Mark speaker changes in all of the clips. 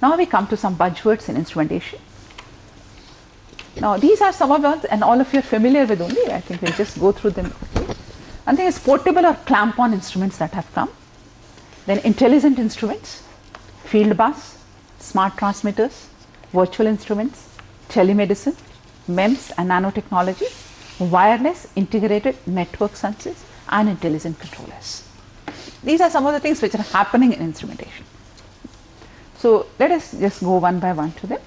Speaker 1: Now we come to some buzzwords in instrumentation. Now these are some of them, and all of you are familiar with only. I think we'll just go through them quickly. One thing is portable or clamp-on instruments that have come. Then intelligent instruments, field bus, smart transmitters, virtual instruments, telemedicine, MEMS and nanotechnology, wireless integrated network sensors and intelligent controllers. These are some of the things which are happening in instrumentation. So let us just go one by one to them.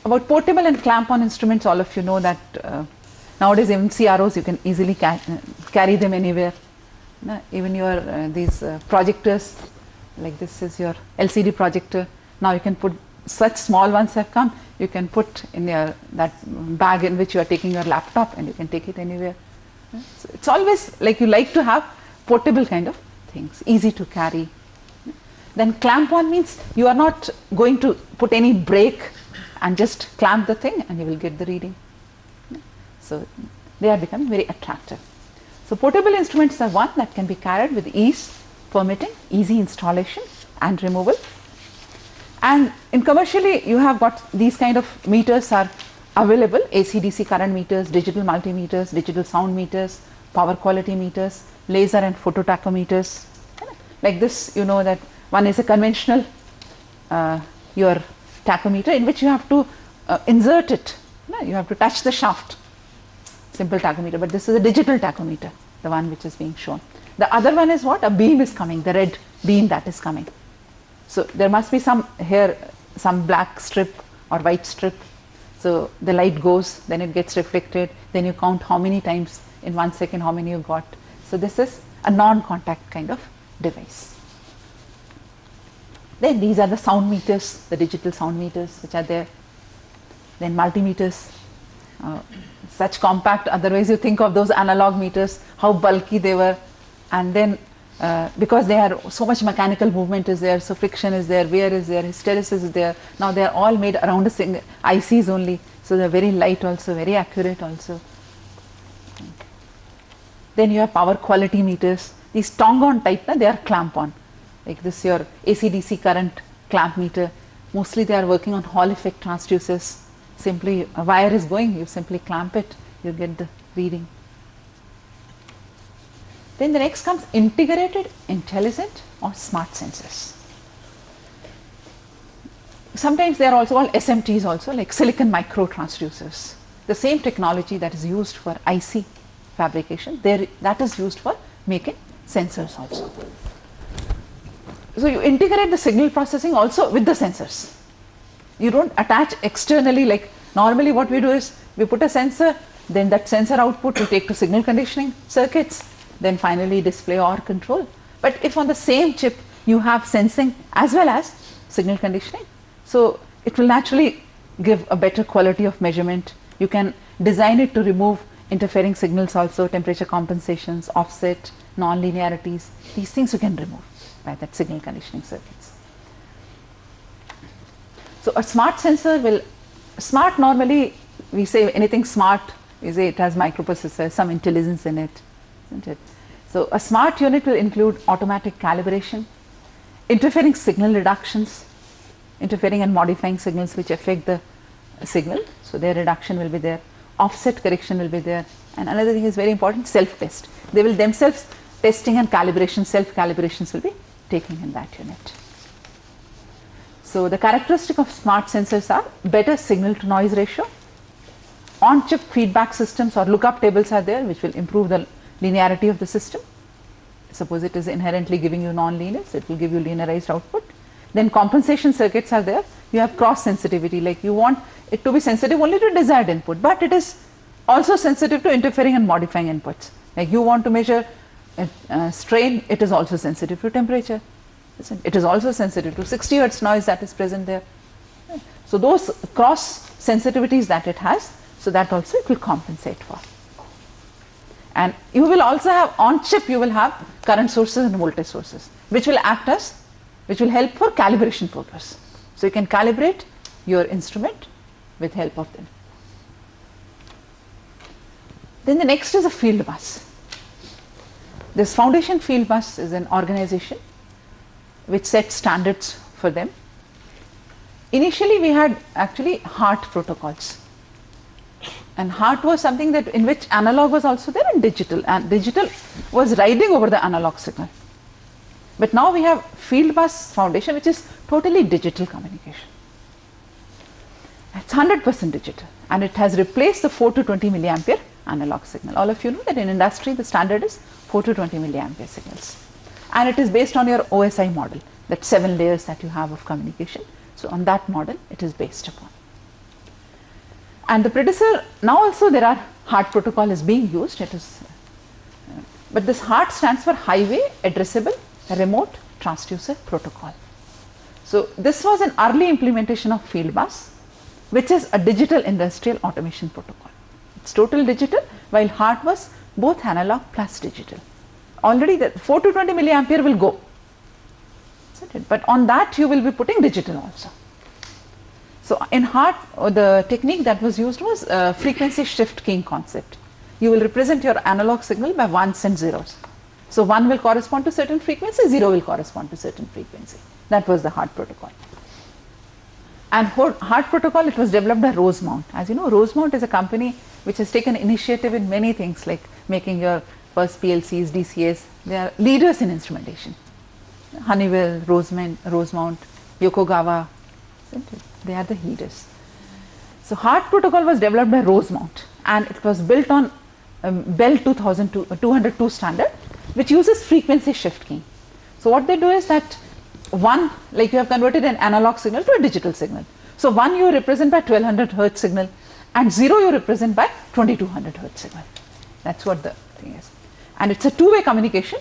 Speaker 1: About portable and clamp-on instruments, all of you know that nowadays even CROs you can easily carry them anywhere. Even your these projectors, like this is your LCD projector. Now you can put, such small ones have come, you can put in your that bag in which you are taking your laptop, and you can take it anywhere. So it's always like you like to have portable kind of things, easy to carry. Then clamp-on means you are not going to put any brake and just clamp the thing and you will get the reading. So they are becoming very attractive. So portable instruments are one that can be carried with ease, permitting easy installation and removal. And in commercially you have got these kind of meters are available, AC/DC current meters, digital multimeters, digital sound meters, power quality meters, laser and phototachometers. Like this, you know that one is a conventional your tachometer in which you have to insert it, you have to touch the shaft, simple tachometer, but this is a digital tachometer, the one which is being shown. The other one is what? A beam is coming, the red beam that is coming. So there must be some here, some black strip or white strip. So the light goes, then it gets reflected, then you count how many times in 1 second, how many you got. So this is a non-contact kind of device. Then these are the sound meters, the digital sound meters which are there. Then multimeters, such compact, otherwise you think of those analog meters, how bulky they were. And then because they are so much mechanical movement is there, so friction is there, wear is there, hysteresis is there. Now they are all made around a single ICs only, so they are very light also, very accurate also. Then you have power quality meters. These tong-on type, they are clamp-on. Like this your AC/DC current clamp meter. Mostly they are working on Hall effect transducers. Simply a wire is going, you simply clamp it, you get the reading. Then the next comes integrated, intelligent or smart sensors. Sometimes they are also called SMTs also, like silicon micro transducers. The same technology that is used for IC fabrication, that is used for making sensors also. So you integrate the signal processing also with the sensors. You don't attach externally, like normally what we do is we put a sensor, then that sensor output we take to signal conditioning circuits, then finally display or control. But if on the same chip you have sensing as well as signal conditioning, so it will naturally give a better quality of measurement. You can design it to remove interfering signals also, temperature compensations, offset, non-linearities, these things you can remove by that signal conditioning circuits. So a smart sensor will, smart normally we say anything smart, we say it has microprocessor, some intelligence in it, isn't it? So a smart unit will include automatic calibration, interfering signal reductions, interfering and modifying signals which affect the signal, so their reduction will be there, offset correction will be there, and another thing is very important, self-test. They will themselves testing and calibration, self-calibrations will be taken in that unit. So the characteristic of smart sensors are better signal to noise ratio, on-chip feedback systems or lookup tables are there which will improve the linearity of the system. Suppose it is inherently giving you non-linear, so it will give you linearized output. Then compensation circuits are there. You have cross sensitivity, like you want it to be sensitive only to desired input, but it is also sensitive to interfering and modifying inputs. Like you want to measure strain, it is also sensitive to temperature. It is also sensitive to 60 hertz noise that is present there. So those cross sensitivities that it has, so that also it will compensate for. And you will also have on chip, you will have current sources and voltage sources, which will act as, which will help for calibration purpose. So you can calibrate your instrument with help of them. Then the next is a field bus. This Foundation Field Bus is an organization which sets standards for them. initially we had actually HART protocols, and HART was something that in which analog was also there and digital was riding over the analog signal. But now we have field bus foundation, which is totally digital communication. It's 100% digital, and it has replaced the 4 to 20 milliampere analog signal. All of you know that in industry the standard is 4 to 20 milliampere signals, and it is based on your OSI model, that 7 layers that you have of communication. So on that model it is based upon. And the predecessor, now also there are HART protocol is being used, it is, but this HART stands for Highway Addressable Remote Transducer Protocol. So this was an early implementation of field bus, which is a digital industrial automation protocol. It's total digital, while HART was both analog plus digital. Already the 4 to 20 milliampere will go, isn't it? But on that you will be putting digital also. So in HART, the technique that was used was frequency shift keying concept. You will represent your analog signal by ones and zeros. So 1 will correspond to certain frequency, 0 will correspond to certain frequency. That was the HART protocol. And HART protocol, it was developed by Rosemount. As you know, Rosemount is a company which has taken initiative in many things, like making your first PLCs, DCS. They are leaders in instrumentation. Honeywell, Rosemount, Yokogawa, they are the leaders. So HART protocol was developed by Rosemount, and it was built on Bell 202 standard, which uses frequency shift keying. So what they do is that 1, like you have converted an analog signal to a digital signal. So 1 you represent by 1200 hertz signal, and 0 you represent by 2200 hertz signal. That's what the thing is. And it's a two-way communication.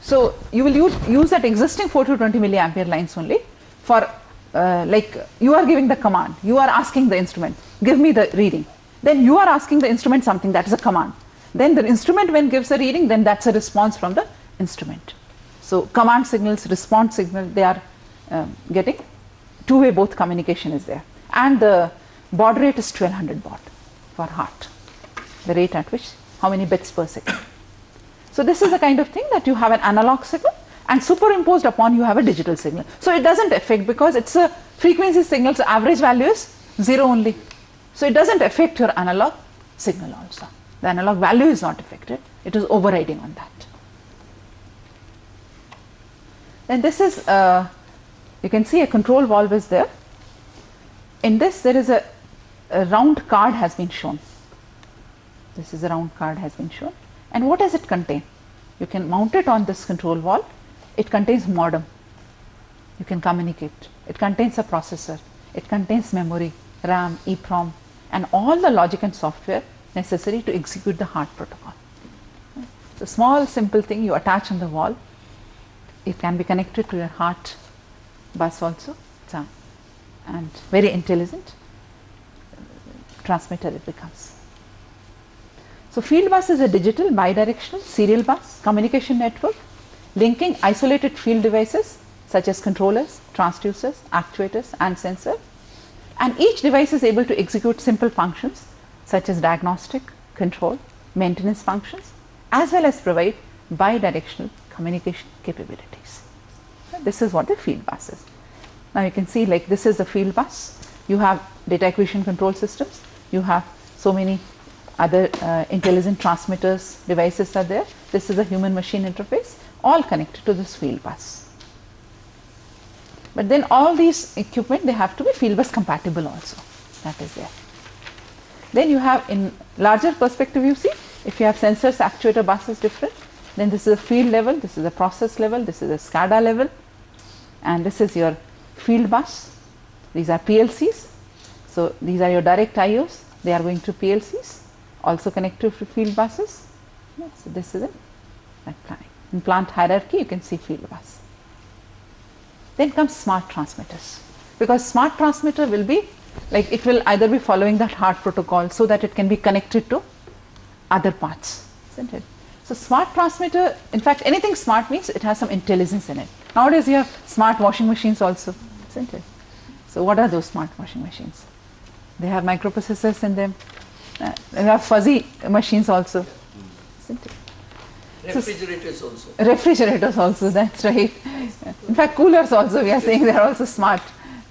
Speaker 1: So you will use that existing 4 to 20 milliampere lines only for like you are giving the command, you are asking the instrument, give me the reading. Then you are asking the instrument something, that is a command. Then the instrument when gives a reading, then that's a response from the instrument. So command signals, response signal, they are getting two-way, both communication is there. And the baud rate is 1200 baud for HART, the rate at which, how many bits per second. So this is the kind of thing that you have an analog signal, and superimposed upon you have a digital signal. So it doesn't affect, because it's a frequency signal, so average value is 0 only. So it doesn't affect your analog signal also. The analog value is not affected, it is overriding on that. Then this is, you can see a control valve is there. In this there is a round card has been shown. This is a round card has been shown. And what does it contain? You can mount it on this control valve. It contains modem. You can communicate. It contains a processor. It contains memory, RAM, EEPROM, and all the logic and software necessary to execute the HART protocol. It's a small simple thing you attach on the wall. It can be connected to your HART bus also. And very intelligent transmitter it becomes. So field bus is a digital bidirectional serial bus communication network linking isolated field devices such as controllers, transducers, actuators and sensor, and each device is able to execute simple functions such as diagnostic, control, maintenance functions, as well as provide bidirectional communication capabilities. This is what the field bus is. Now you can see, like, this is the field bus. You have data acquisition control systems, you have so many other intelligent transmitters, devices are there. This is a human machine interface, all connected to this field bus. But then all these equipment, they have to be field bus compatible also, that is there. Then you have, in larger perspective, you see, if you have sensors, actuator bus is different. Then this is a field level, this is a process level, this is a SCADA level, and this is your field bus. These are PLCs. So these are your direct IOs, they are going to PLCs, also connected to field buses. So this is it. In plant hierarchy, you can see field bus. Then comes smart transmitters, because smart transmitter will be like, it will either be following that HART protocol so that it can be connected to other parts, isn't it? So smart transmitter, in fact anything smart means it has some intelligence in it. Nowadays you have smart washing machines also, isn't it? So what are those smart washing machines? They have microprocessors in them. They have fuzzy machines also, isn't it?
Speaker 2: Refrigerators also.
Speaker 1: Refrigerators also, that's right. In fact, coolers also, we are saying they are also smart.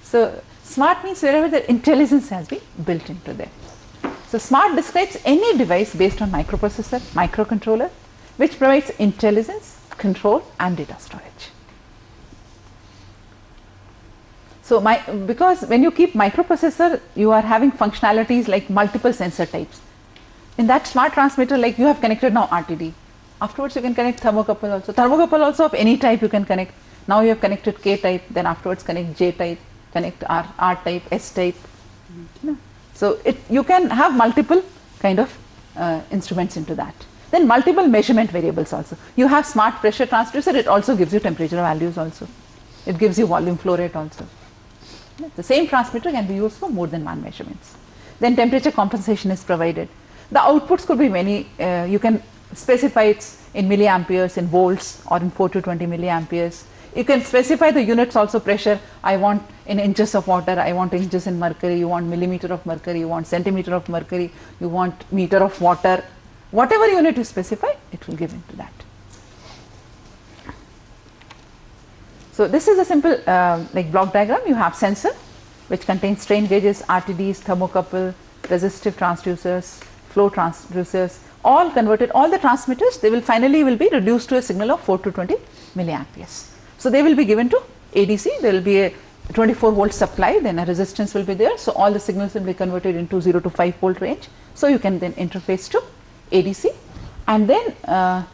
Speaker 1: So Smart means wherever the intelligence has been built into there. So smart describes any device based on microprocessor, microcontroller, which provides intelligence, control and data storage. So because when you keep microprocessor, you are having functionalities like multiple sensor types. In that smart transmitter, like you have connected now RTD. Afterwards you can connect thermocouple also. Thermocouple also of any type you can connect. Now you have connected K type, then afterwards connect J type, connect R type, S type. So you can have multiple kind of instruments into that. Then multiple measurement variables also. You have smart pressure transducer, it also gives you temperature values also. It gives you volume flow rate also. The same transmitter can be used for more than one measurements. Then temperature compensation is provided. The outputs could be many, you can specify it in milliamperes, in volts or in 4 to 20 milliamperes. You can specify the units also, pressure, I want in inches of water, I want inches in mercury, you want millimeter of mercury, you want centimeter of mercury, you want meter of water. Whatever unit you specify, it will give into that. So this is a simple like block diagram. You have sensor which contains strain gauges, RTDs, thermocouple, resistive transducers, flow transducers, all converted, all the transmitters, they will finally be reduced to a signal of 4 to 20 milliamperes. So they will be given to ADC, there will be a 24 volt supply, then a resistance will be there. So all the signals will be converted into 0 to 5 volt range. So you can then interface to ADC, and then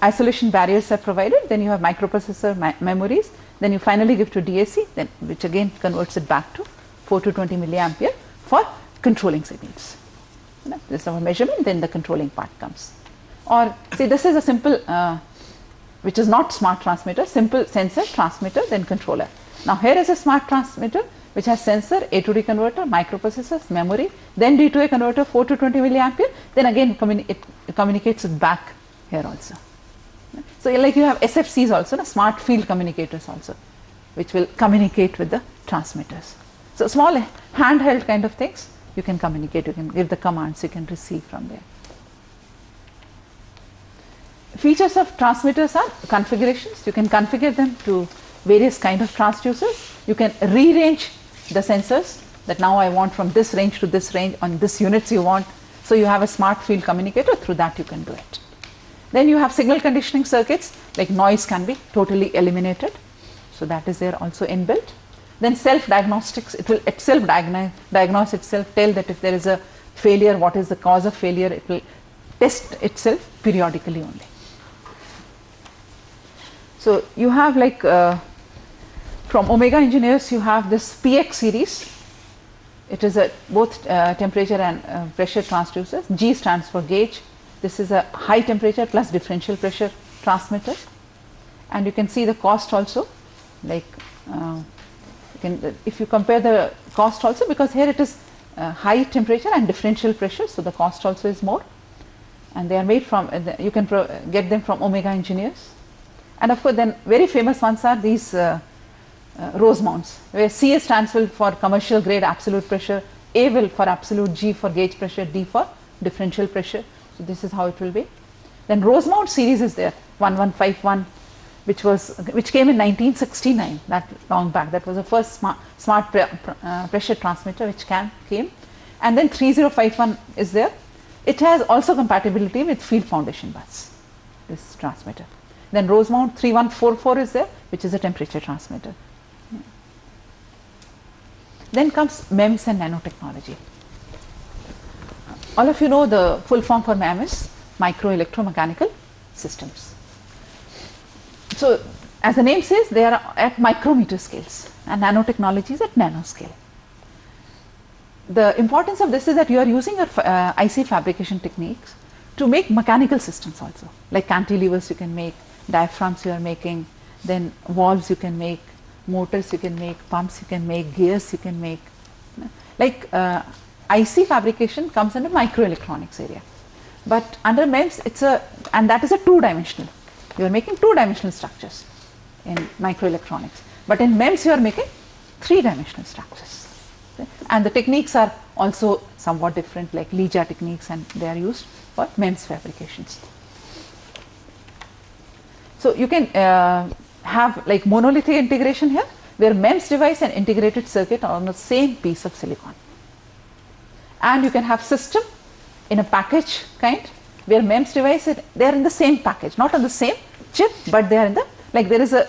Speaker 1: isolation barriers are provided, then you have microprocessor memories, then you finally give to DAC, then which again converts it back to 4 to 20 milliampere for controlling signals. This is our measurement, then the controlling part comes. Or see, this is a simple which is not smart transmitter, simple sensor, transmitter, then controller. Now here is a smart transmitter which has sensor, A to D converter, microprocessors, memory, then D to A converter 4 to 20 milliampere, then again it communicates it back here also. So like you have SFCs also, smart field communicators also, which will communicate with the transmitters. So small handheld kind of things, you can communicate, you can give the commands, you can receive from there. Features of transmitters are configurations. You can configure them to various kind of transducers. You can rearrange the sensors, that now I want from this range to this range on this units you want. So you have a smart field communicator, through that you can do it. Then you have signal conditioning circuits, like noise can be totally eliminated. So that is there also inbuilt. Then self diagnostics, it will itself diagnose itself, tell that if there is a failure, what is the cause of failure, it will test itself periodically only. So you have like from Omega Engineers, you have this PX series. It is a both temperature and pressure transducers. G stands for gauge. This is a high temperature plus differential pressure transmitter, and you can see the cost also, like if you compare the cost also, because here it is high temperature and differential pressure, so the cost also is more, and they are made from you can get them from Omega Engineers. And of course then very famous ones are these Rose mounts, where CS stands for commercial grade absolute pressure, A will for absolute, G for gauge pressure, D for differential pressure. So this is how it will be. Then Rosemount series is there, 1151, which came in 1969, that long back. That was the first smart pressure transmitter which came. And then 3051 is there. It has also compatibility with field foundation bus, this transmitter. Then Rosemount 3144 is there, which is a temperature transmitter. Then comes MEMS and nanotechnology. All of you know the full form for MEM is micro electromechanical systems. So as the name says, they are at micrometer scales, and nanotechnology is at nanoscale. The importance of this is that you are using your IC fabrication techniques to make mechanical systems also, like cantilevers you can make, diaphragms you are making, then valves you can make, motors you can make, pumps you can make, gears you can make. Like IC fabrication comes under microelectronics area, but under MEMS and that is a two-dimensional. You are making two-dimensional structures in microelectronics, but in MEMS you are making three-dimensional structures. And the techniques are also somewhat different, like Lija techniques, and they are used for MEMS fabrications. So you can have like monolithic integration here. where MEMS device and integrated circuit are on the same piece of silicon. And you can have system in a package kind, where MEMS device, they are in the same package, not on the same chip, but they are in the, like there is a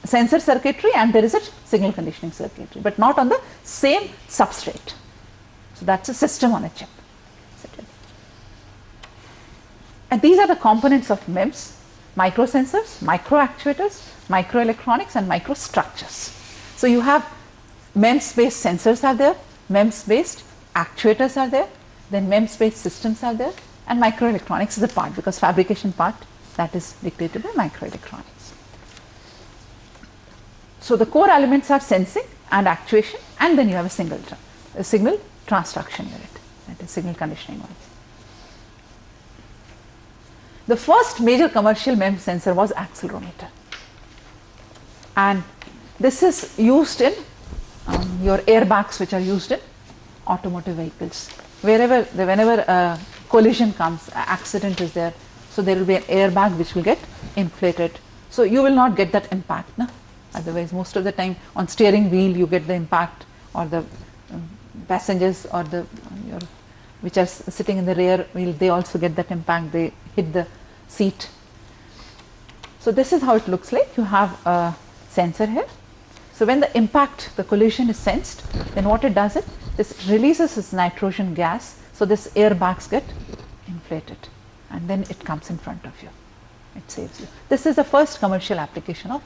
Speaker 1: sensor circuitry and there is a signal conditioning circuitry, but not on the same substrate. So that's a system on a chip. And these are the components of MEMS: microsensors, microactuators, microelectronics, and microstructures. So you have MEMS based sensors are there, MEMS based actuators are there, then MEMS based systems are there, and microelectronics is a part, because fabrication part that is dictated by microelectronics. So the core elements are sensing and actuation, and then you have a signal transduction unit, that is signal conditioning unit. The first major commercial MEMS sensor was accelerometer, and this is used in your airbags, which are used in automotive vehicles. Whenever a collision comes, accident is there, so there will be an airbag which will get inflated. So you will not get that impact, no? Otherwise, most of the time on steering wheel you get the impact, or the passengers or the which are sitting in the rear wheel, they also get that impact, they hit the seat. So this is how it looks like. You have a sensor here. So when the impact, the collision is sensed, then what it does, this releases this nitrogen gas, so this airbags get inflated, and then it comes in front of you, it saves you. This is the first commercial application of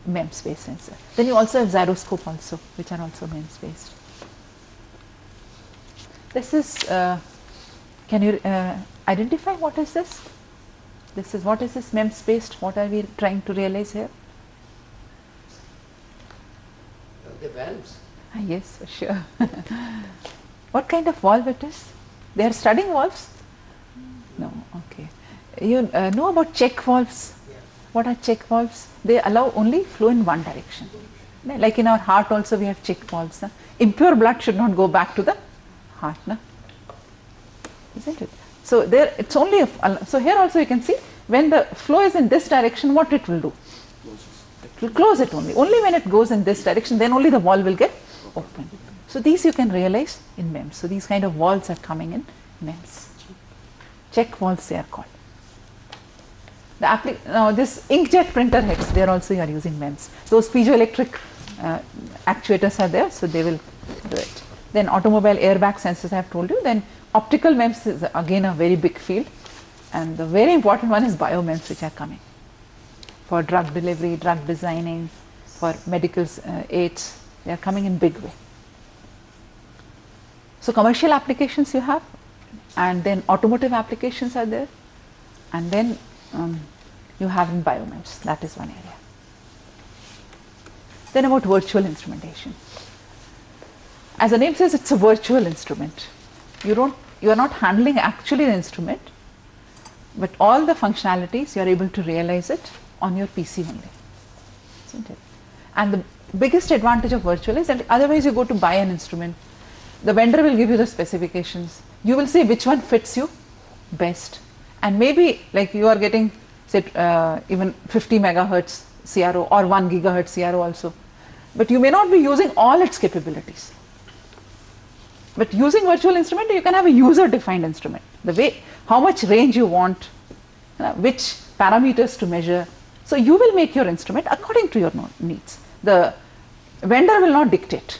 Speaker 1: MEMS based sensor. Then you also have gyroscope also, which are also MEMS based. This is, can you identify what is this? This is, what is this MEMS based? What are we trying to realize here?
Speaker 2: The valves.
Speaker 1: Yes, for sure. What kind of valve it is? They are studying valves? No, okay. You know about check valves?
Speaker 2: Yeah.
Speaker 1: What are check valves? They allow only flow in one direction. Like in our heart also we have check valves. Impure blood should not go back to the heart, no? Isn't it? So there it's only, so here also you can see when the flow is in this direction, what it will do? It will close it only. Only when it goes in this direction, then only the valve will get open. So these you can realize in MEMS. So these kind of valves are coming in MEMS. Check valves they are called. Now this inkjet printer heads, there also you are using MEMS. Those piezoelectric actuators are there, so they will do it. Then automobile airbag sensors I have told you. Then optical MEMS is again a very big field, and the very important one is bio-MEMS, which are coming for drug delivery, drug designing, for medical aids. They are coming in big way. So commercial applications you have, and then automotive applications are there, and then you have in bio-MEMS, that is one area. Then about virtual instrumentation. As the name says, it's a virtual instrument. You are not handling actually the instrument, but all the functionalities you are able to realize it on your PC only, isn't it? And the biggest advantage of virtual is that otherwise you go to buy an instrument, the vendor will give you the specifications, you will see which one fits you best, and maybe like you are getting say even 50 megahertz CRO or 1 gigahertz CRO also, but you may not be using all its capabilities. But using virtual instrument, you can have a user defined instrument, the way how much range you want, which parameters to measure. So you will make your instrument according to your needs. The vendor will not dictate.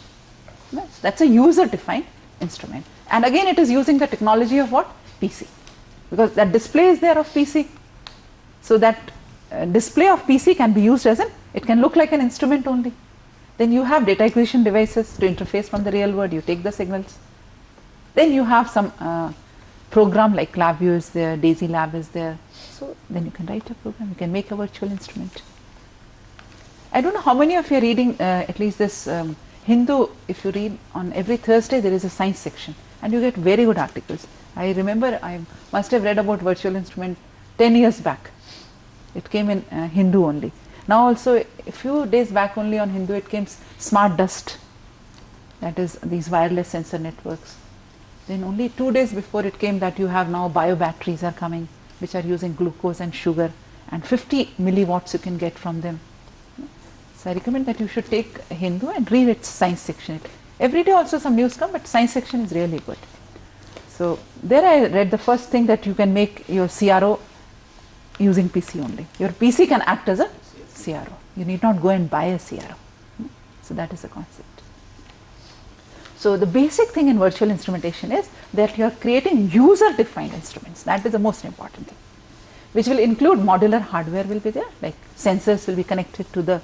Speaker 1: That's a user defined instrument, and again it is using the technology of what? PC, because that display is there of PC. So that display of PC can be used as it can look like an instrument only. Then you have data acquisition devices to interface from the real world, you take the signals. Then you have some program like LabVIEW is there, Daisy Lab is there. So then you can write a program, you can make a virtual instrument. I don't know how many of you are reading at least this Hindu. If you read on every Thursday, there is a science section and you get very good articles. I remember I must have read about virtual instrument 10 years back. It came in Hindu only. Now also a few days back only on Hindu it came Smart Dust, that is these wireless sensor networks. Then only 2 days before it came that you have now bio batteries are coming, which are using glucose and sugar, and 50 milliwatts you can get from them. So I recommend that you should take Hindu and read its science section. Every day also some news come, but science section is really good. So there I read the first thing that you can make your CRO using PC only. Your PC can act as a CRO. You need not go and buy a CRO. So that is the concept. So the basic thing in virtual instrumentation is that you are creating user defined instruments. That is the most important thing, which will include modular hardware will be there, like sensors will be connected to the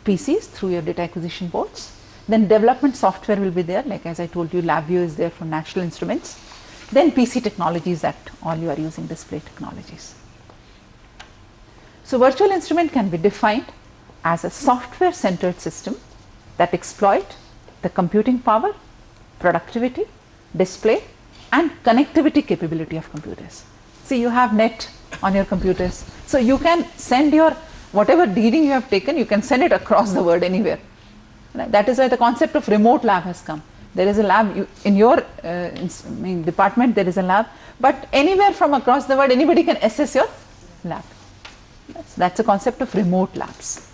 Speaker 1: PCs through your data acquisition boards. Then development software will be there, like as I told you, LabVIEW is there for National Instruments. Then PC technologies, that all you are using display technologies. So virtual instrument can be defined as a software centered system that exploit the computing power, productivity, display and connectivity capability of computers. See, you have net on your computers, so you can send your whatever reading you have taken, you can send it across the world anywhere. That is why the concept of remote lab has come. There is a lab in your department, there is a lab, but anywhere from across the world anybody can access your lab. That's a concept of remote labs.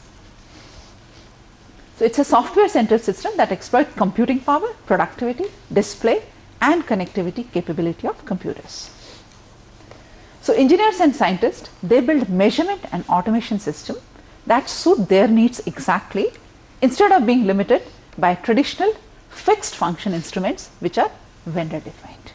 Speaker 1: So it's a software centered system that exploits computing power, productivity, display and connectivity capability of computers. So engineers and scientists, they build measurement and automation system that suit their needs exactly, instead of being limited by traditional fixed function instruments which are vendor defined.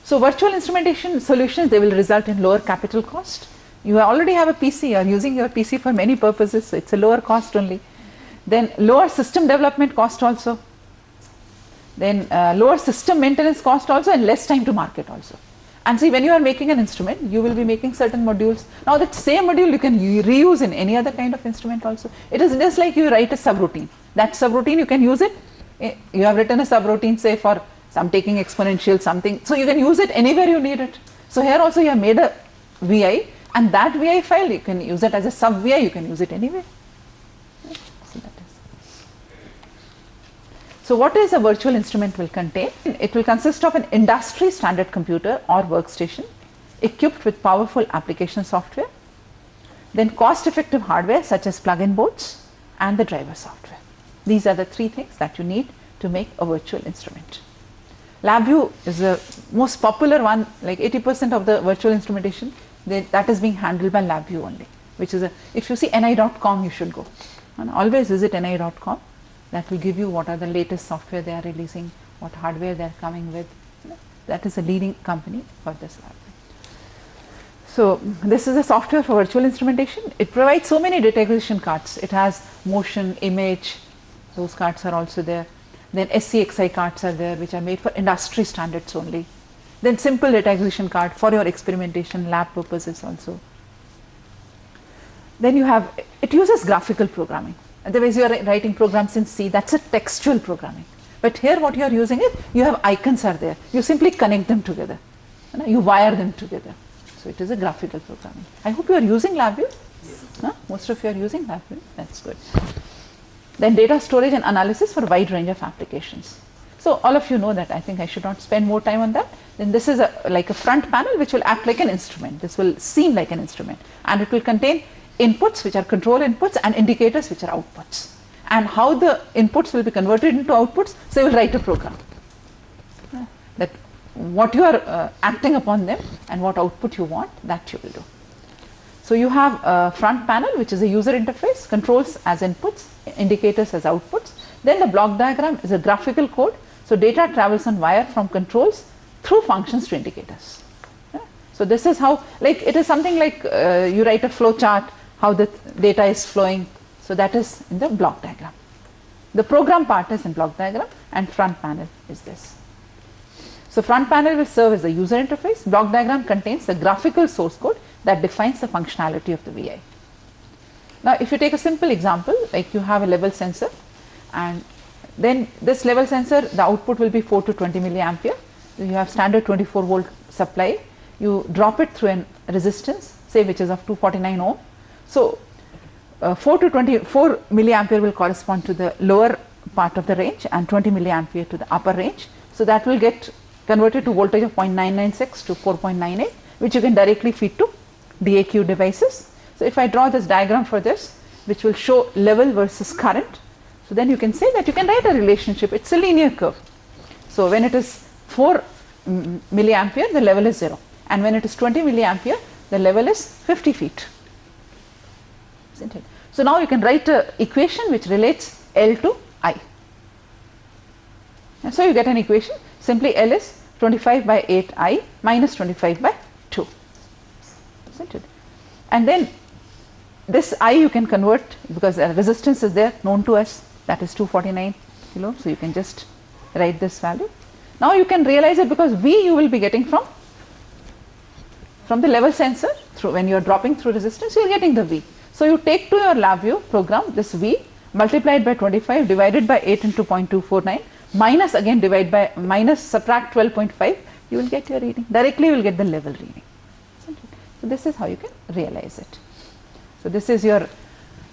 Speaker 1: So virtual instrumentation solutions, they will result in lower capital cost. You already have a PC, you are using your PC for many purposes, so it's a lower cost only. Then lower system development cost also. Then lower system maintenance cost also, and less time to market also. And see, when you are making an instrument, you will be making certain modules. Now that same module you can reuse in any other kind of instrument also. It is just like you write a subroutine. That subroutine you can use it. You have written a subroutine, say for some taking exponential something, so you can use it anywhere you need it. So here also you have made a VI, and that VI file you can use it as a sub VI, you can use it anywhere. So that is. So what is a virtual instrument will contain? It will consist of an industry standard computer or workstation equipped with powerful application software, then cost effective hardware such as plug-in boards and the driver software. These are the three things that you need to make a virtual instrument. LabVIEW is the most popular one, like 80% of the virtual instrumentation that is being handled by LabVIEW only, which is if you see ni.com, you should go and always visit ni.com. That will give you what are the latest software they are releasing, what hardware they are coming with. That is a leading company for this LabVIEW. So this is a software for virtual instrumentation. It provides so many data acquisition cards. It has motion, image, those cards are also there. Then SCXI cards are there, which are made for industry standards only. Then simple data acquisition card for your experimentation, lab purposes also. Then you have, it uses graphical programming. Otherwise you are writing programs in C, that's a textual programming. But here what you are using is, you have icons are there. You simply connect them together. You wire them together. So it is a graphical programming. I hope you are using LabVIEW. Yes. Most of you are using LabVIEW, that's good. Then data storage and analysis for a wide range of applications. So all of you know that, I think I should not spend more time on that. Then this is like a front panel which will act like an instrument. This will seem like an instrument, and it will contain inputs which are control inputs and indicators which are outputs. And how the inputs will be converted into outputs, so you will write a program. That what you are acting upon them and what output you want, that you will do. So you have a front panel which is a user interface, controls as inputs, indicators as outputs. Then the block diagram is a graphical code. So data travels on wire from controls through functions to indicators. So this is how, like it is something like you write a flow chart, how the data is flowing. So that is in the block diagram. The program part is in block diagram, and front panel is this. So front panel will serve as the user interface. Block diagram contains the graphical source code that defines the functionality of the VI. Now if you take a simple example, like you have a level sensor, and then this level sensor, the output will be 4 to 20 milliampere. You have standard 24 volt supply. You drop it through a resistance, say which is of 249 ohm. So 4 to 24 milliampere will correspond to the lower part of the range, and 20 milliampere to the upper range. So that will get converted to voltage of 0.996 to 4.98, which you can directly feed to DAQ devices. So if I draw this diagram for this, which will show level versus current, so then you can say that you can write a relationship. It's a linear curve. So when it is 4 milliampere, the level is 0, and when it is 20 milliampere, the level is 50 feet. Isn't it? So now you can write an equation which relates L to I. And so you get an equation, simply L is 25 by 8I minus 25 by 2. Isn't it? And then this I you can convert, because the resistance is there known to us, that is 249 kilo. So you can just write this value. Now you can realize it, because V you will be getting from the level sensor through, when you are dropping through resistance, you are getting the V. So you take to your LabVIEW program this V multiplied by 25 divided by 8 into 0.249 minus again divide by minus subtract 12.5, you will get your reading. Directly you will get the level reading. So this is how you can realize it. So this is your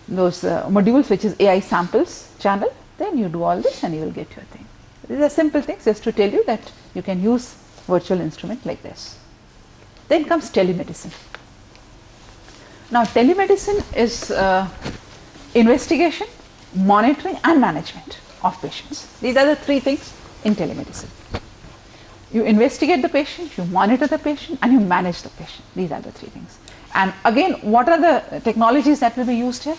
Speaker 1: those modules, which is AI samples channel. Then you do all this and you will get your thing. These are simple things just to tell you that you can use virtual instrument like this. Then comes telemedicine. Now telemedicine is investigation, monitoring and management of patients. These are the three things in telemedicine. You investigate the patient, you monitor the patient and you manage the patient. These are the three things. And again, what are the technologies that will be used here?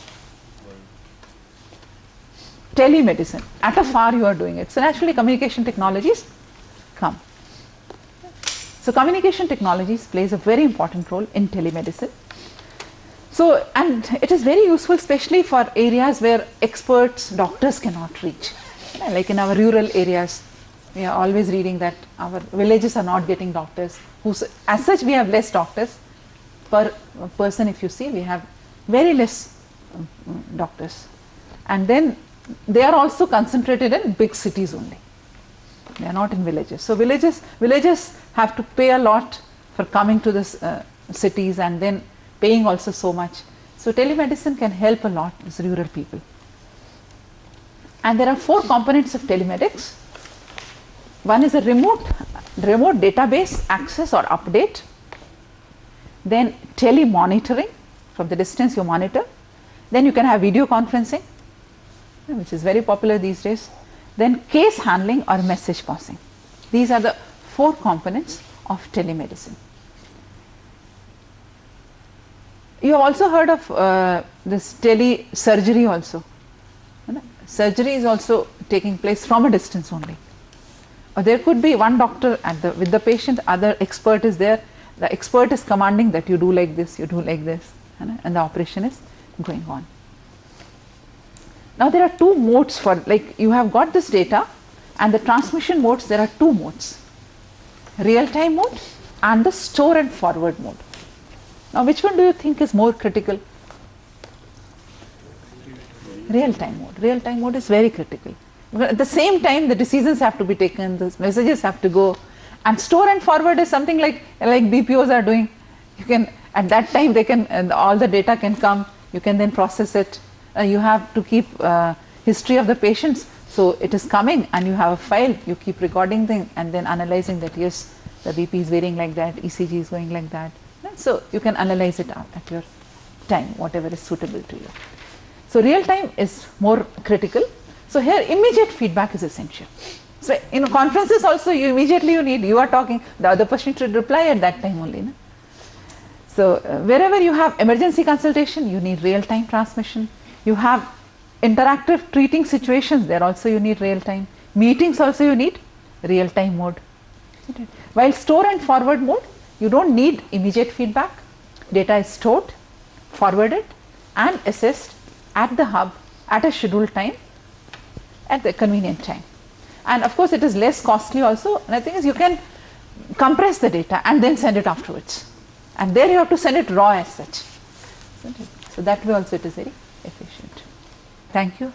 Speaker 1: Telemedicine. At a far you are doing it. So naturally communication technologies come. So communication technologies plays a very important role in telemedicine. So, and it is very useful especially for areas where experts, doctors cannot reach. Like in our rural areas, we are always reading that our villages are not getting doctors. As such, we have less doctors per person. If you see, we have very less doctors. And then they are also concentrated in big cities only. They are not in villages. So villages have to pay a lot for coming to the cities, and then paying also so much. So telemedicine can help a lot these rural people. And there are 4 components of telemedics. One is a remote database access or update. Then telemonitoring, from the distance you monitor. Then you can have video conferencing, which is very popular these days. Then case handling or message passing. These are the 4 components of telemedicine. You have also heard of this telesurgery also. Surgery is also taking place from a distance only. Or there could be one doctor with the patient, other expert is there. The expert is commanding that you do like this, you do like this, and the operation is going on. Now there are 2 modes for, like you have got this data, and the transmission modes, there are 2 modes. Real-time mode and the store and forward mode. Now which one do you think is more critical? Real-time mode. Real-time mode is very critical. Because at the same time the decisions have to be taken, the messages have to go, and store and forward is something like BPOs are doing. You can, at that time they can, all the data can come, you can then process it. You have to keep history of the patients, so it is coming and you have a file, you keep recording them and then analyzing that, yes, the BP is varying like that, ECG is going like that. So you can analyze it out at your time, whatever is suitable to you. So real time is more critical. So here immediate feedback is essential. So in conferences also you need, you are talking, the other person should reply at that time only. No? So wherever you have emergency consultation, you need real time transmission. You have interactive treating situations, there also you need real time. Meetings also you need real time mode. While store and forward mode, you don't need immediate feedback. Data is stored, forwarded and assessed at the hub at a scheduled time, at the convenient time. And of course it is less costly also. And the thing is, you can compress the data and then send it afterwards. And there you have to send it raw as such. So that way also it is very efficient. Thank you.